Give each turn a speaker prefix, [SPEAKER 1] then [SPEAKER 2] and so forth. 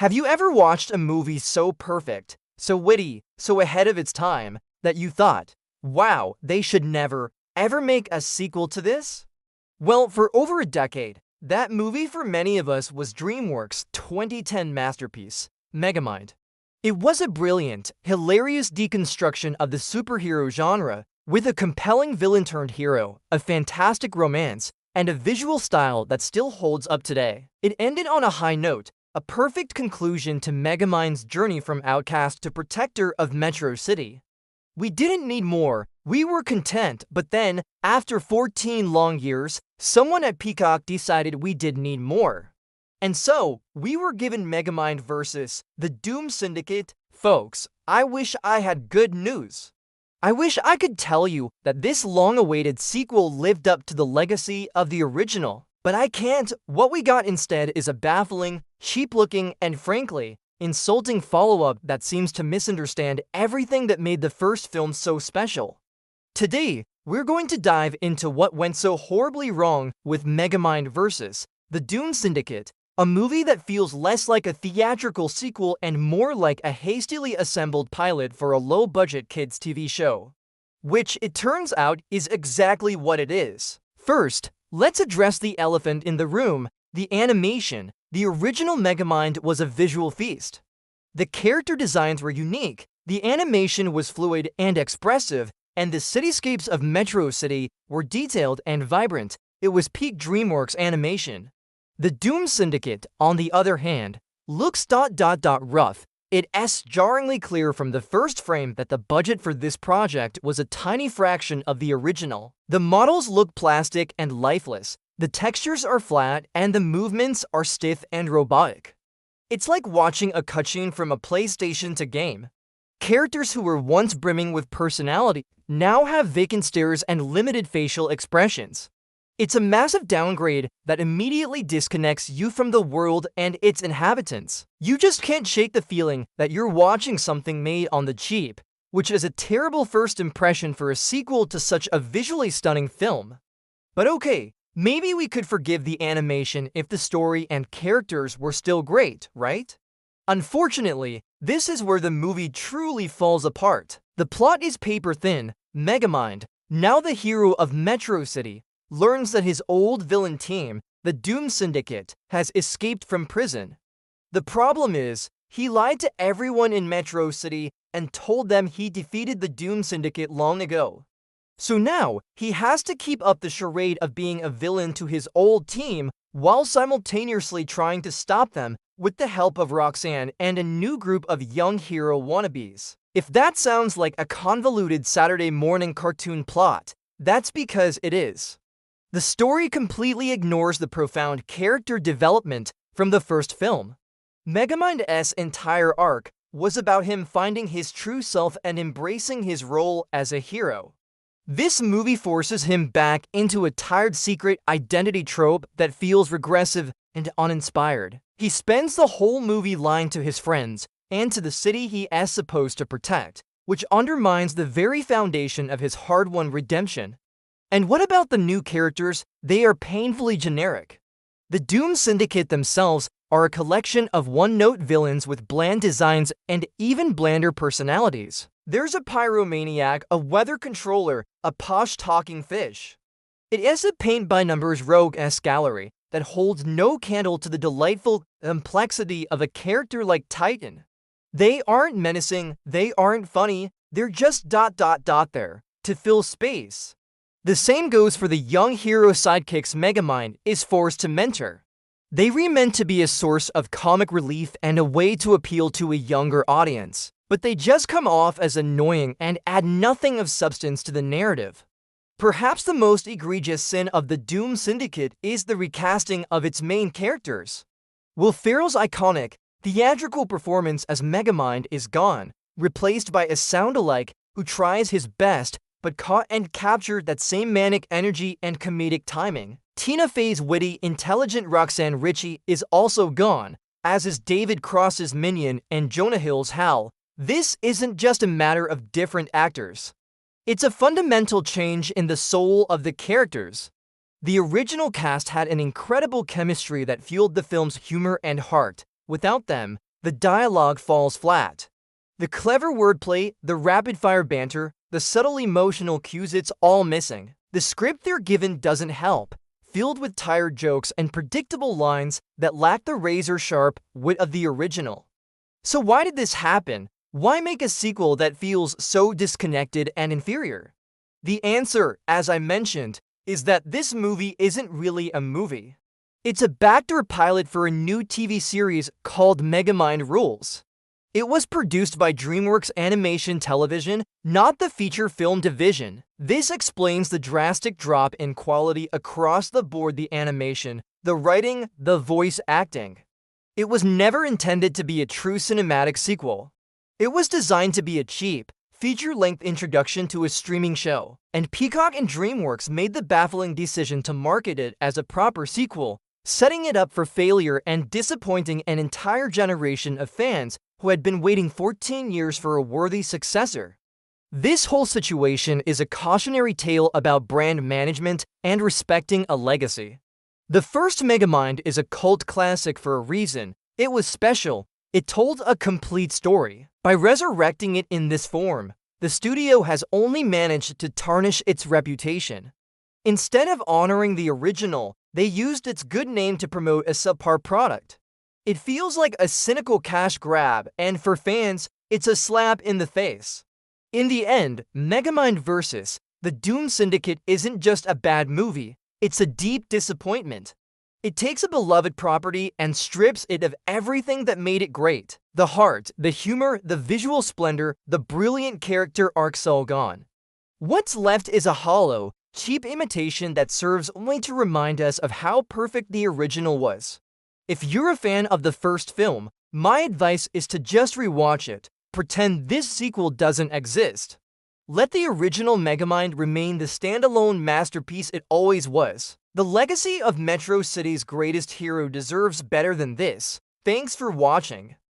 [SPEAKER 1] Have you ever watched a movie so perfect, so witty, so ahead of its time, that you thought, wow, they should never, ever make a sequel to this? Well, for over a decade, that movie for many of us was DreamWorks' 2010 masterpiece, Megamind. It was a brilliant, hilarious deconstruction of the superhero genre, with a compelling villain-turned-hero, a fantastic romance, and a visual style that still holds up today. It ended on a high note, a perfect conclusion to Megamind's journey from outcast to protector of Metro City. We didn't need more, we were content, but then, after 14 long years, someone at Peacock decided we did need more. And so, we were given Megamind versus the Doom Syndicate. Folks, I wish I had good news. I wish I could tell you that this long-awaited sequel lived up to the legacy of the original, but I can't. What we got instead is a baffling, cheap-looking, and frankly, insulting follow-up that seems to misunderstand everything that made the first film so special. Today, we're going to dive into what went so horribly wrong with Megamind vs. the Doom Syndicate, a movie that feels less like a theatrical sequel and more like a hastily assembled pilot for a low-budget kids' TV show. Which, it turns out, is exactly what it is. First, let's address the elephant in the room, the animation. The original Megamind was a visual feast. The character designs were unique, the animation was fluid and expressive, and the cityscapes of Metro City were detailed and vibrant. It was peak DreamWorks animation. The Doom Syndicate, on the other hand, looks rough. It's jarringly clear from the first frame that the budget for this project was a tiny fraction of the original. The models look plastic and lifeless, the textures are flat, and the movements are stiff and robotic. It's like watching a cutscene from a PlayStation 2 game. Characters who were once brimming with personality now have vacant stares and limited facial expressions. It's a massive downgrade that immediately disconnects you from the world and its inhabitants. You just can't shake the feeling that you're watching something made on the cheap, which is a terrible first impression for a sequel to such a visually stunning film. But okay, maybe we could forgive the animation if the story and characters were still great, right? Unfortunately, this is where the movie truly falls apart. The plot is paper-thin. Megamind, now the hero of Metro City, learns that his old villain team, the Doom Syndicate, has escaped from prison. The problem is, he lied to everyone in Metro City and told them he defeated the Doom Syndicate long ago. So now, he has to keep up the charade of being a villain to his old team while simultaneously trying to stop them with the help of Roxanne and a new group of young hero wannabes. If that sounds like a convoluted Saturday morning cartoon plot, that's because it is. The story completely ignores the profound character development from the first film. Megamind's entire arc was about him finding his true self and embracing his role as a hero. This movie forces him back into a tired secret identity trope that feels regressive and uninspired. He spends the whole movie lying to his friends and to the city he is supposed to protect, which undermines the very foundation of his hard-won redemption. And what about the new characters? They are painfully generic. The Doom Syndicate themselves are a collection of one-note villains with bland designs and even blander personalities. There's a pyromaniac, a weather controller, a posh talking fish. It is a paint-by-numbers rogue-esque gallery that holds no candle to the delightful complexity of a character like Titan. They aren't menacing, they aren't funny, they're just there, to fill space. The same goes for the young hero sidekicks Megamind is forced to mentor. They were meant to be a source of comic relief and a way to appeal to a younger audience, but they just come off as annoying and add nothing of substance to the narrative. Perhaps the most egregious sin of the Doom Syndicate is the recasting of its main characters. Will Ferrell's iconic, theatrical performance as Megamind is gone, replaced by a sound-alike who tries his best but caught and captured that same manic energy and comedic timing. Tina Fey's witty, intelligent Roxanne Ritchie is also gone, as is David Cross's Minion and Jonah Hill's Hal. This isn't just a matter of different actors. It's a fundamental change in the soul of the characters. The original cast had an incredible chemistry that fueled the film's humor and heart. Without them, The dialogue falls flat. The clever wordplay, the rapid-fire banter, the subtle emotional cues, it's all missing. The script they're given doesn't help, filled with tired jokes and predictable lines that lack the razor-sharp wit of the original. So why did this happen? Why make a sequel that feels so disconnected and inferior? The answer, as I mentioned, is that this movie isn't really a movie. It's a backdoor pilot for a new TV series called Megamind Rules. It was produced by DreamWorks Animation Television, not the feature film division. This explains the drastic drop in quality across the board: the animation, the writing, the voice acting. It was never intended to be a true cinematic sequel. It was designed to be a cheap, feature-length introduction to a streaming show, and Peacock and DreamWorks made the baffling decision to market it as a proper sequel, setting it up for failure and disappointing an entire generation of fans who had been waiting 14 years for a worthy successor. This whole situation is a cautionary tale about brand management and respecting a legacy. The first Megamind is a cult classic for a reason. It was special. It told a complete story. By resurrecting it in this form, the studio has only managed to tarnish its reputation. Instead of honoring the original, they used its good name to promote a subpar product. It feels like a cynical cash grab, and for fans, it's a slap in the face. In the end, Megamind vs. the Doom Syndicate isn't just a bad movie, it's a deep disappointment. It takes a beloved property and strips it of everything that made it great. The heart, the humor, the visual splendor, the brilliant character arcs, all gone. What's left is a hollow, cheap imitation that serves only to remind us of how perfect the original was. If you're a fan of the first film, my advice is to just rewatch it. Pretend this sequel doesn't exist. Let the original Megamind remain the standalone masterpiece it always was. The legacy of Metro City's greatest hero deserves better than this. Thanks for watching.